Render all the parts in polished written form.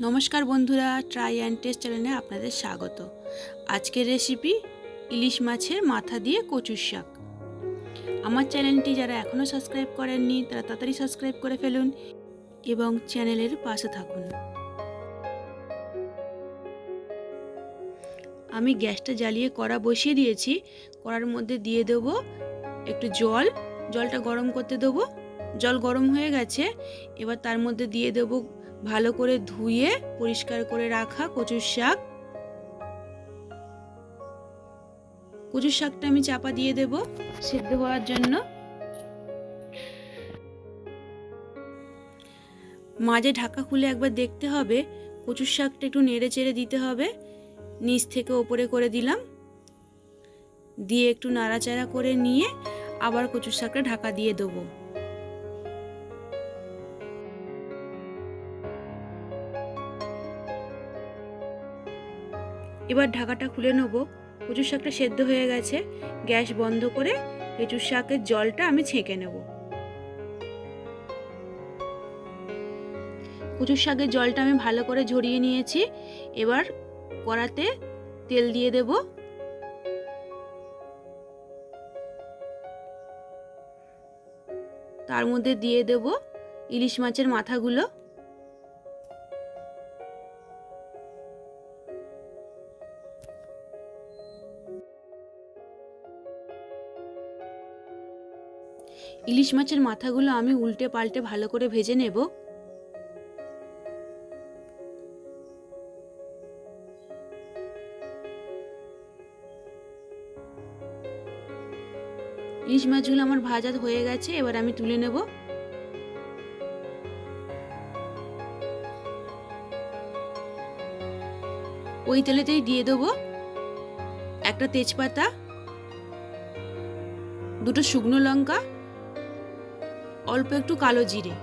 नमस्कार बंधुरा try and test चैनेले आपनादेर स्वागत। आजकेर रेसिपि इलिश माछेर माथा दिए कोचुर शाक। आमार चैनलटी जारा एखोनो सबस्क्राइब करेननि तारा ताड़ाताड़ि सबस्क्राइब करे फेलुन एबं चैनेलेर पाशे थाकुन। आमी ग्यासटा जालिये कड़ा बसिए दिएछि। कड़ार मध्य दिए देब एकटु जल। जलटा गरम करते देब। जल गरम हये गेछे। एबार तार मध्य दिए देब भालो करे धुए परिष्कार करे राखा कोचुर शाक। कोचुर शाकटा आमी चापा दिए देब सिद्ध होवार जन्य। माझे ढाका खुले एकबार देखते हबे। कोचुर शाकटा एकटु नेड़े चेड़े दिते हबे। नीच थेके ओपरे करे दिलाम। दिए एकटु नाड़ाचाड़ा करे निये आबार कोचुर शाकटा ढाका दिए देब। এবার ঢাকাটা খুলে নেব। কচুর শাকটা সেদ্ধ হয়ে গেছে। গ্যাস বন্ধ করে কচুর শাকের জলটা আমি ছেঁকে নেব। কচুর শাকের জলটা আমি ভালো করে ঝরিয়ে নিয়েছি। এবার কড়াতে তেল দিয়ে দেব। তার মধ্যে দিয়ে দেব ইলিশ মাছের মাথাগুলো। ইলিশ মাছের মাথাগুলো আমি উল্টে পাল্টে ভালো করে ভেজে নেব। ইলিশ মাছগুলো আমার ভাজা হয়ে গেছে। এবার আমি তুলে নেব। ওই তেলেতেই দিয়ে দেব একটা তেজপাতা, দুটো শুকনো লঙ্কা, অল্প একটু কালো জিরে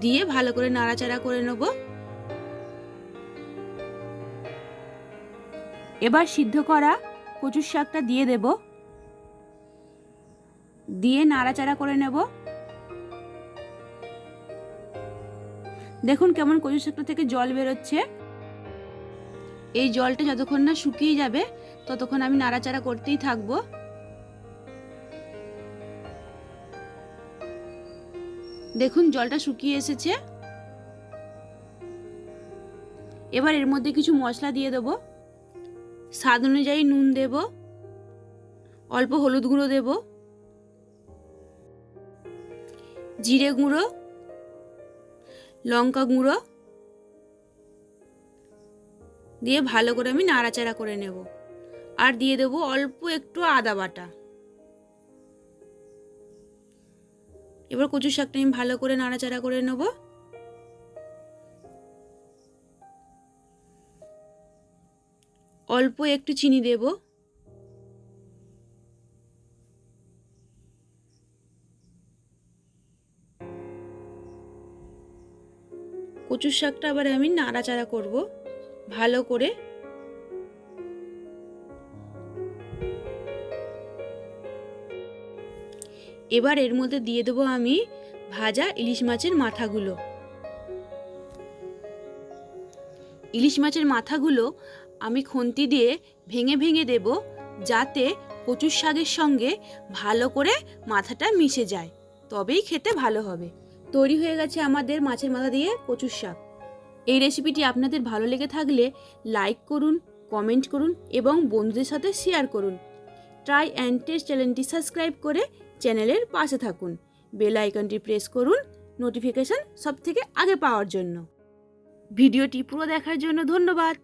দিয়ে ভালো করে নাড়াচাড়া করে নেব। এবার সিদ্ধ করা কচুর শাকটা দিয়ে দেব। দিয়ে নাড়াচাড়া করে নেব। দেখুন কেমন কচুর শাকটা থেকে জল বেরোচ্ছে। এই জলটা যতক্ষণ না শুকিয়ে যাবে ততক্ষণ আমি নাড়াচাড়া করতেই থাকবো। দেখুন জলটা শুকিয়ে এসেছে। এবার এর মধ্যে কিছু মশলা দিয়ে দেব। স্বাদ অনুযায়ী নুন দেব, অল্প হলুদ গুঁড়ো দেব, জিরে গুঁড়ো, লঙ্কা গুঁড়ো দিয়ে ভালো করে আমি নাড়াচাড়া করে নেব। আর দিয়ে দেব অল্প একটু আদা বাটা। এবার কচুর শাকটা আমি ভালো করে নাড়াচাড়া করে নেব। অল্প একটু চিনি দেব। কচুর শাকটা আবার আমি নাড়াচাড়া করব ভালো করে। এবার এর মধ্যে দিয়ে দেব আমি ভাজা ইলিশ মাছের মাথাগুলো। ইলিশ মাছের মাথাগুলো আমি খুন্তি দিয়ে ভেঙে ভেঙে দেব যাতে কচুর শাকের সঙ্গে ভালো করে মাথাটা মিশে যায়, তবেই খেতে ভালো হবে। তৈরি হয়ে গেছে আমাদের মাছের মাথা দিয়ে কচুর শাক। এই রেসিপিটি আপনাদের ভালো লেগে থাকলে লাইক করুন, কমেন্ট করুন এবং বন্ধুদের সাথে শেয়ার করুন। ট্রাই অ্যান্ড টেস্ট চ্যানেলটি সাবস্ক্রাইব করে চ্যানেলের পাশে থাকুন। বেল আইকনটি প্রেস করুন নোটিফিকেশন সবথেকে আগে পাওয়ার জন্য। ভিডিওটি পুরো দেখার জন্য ধন্যবাদ।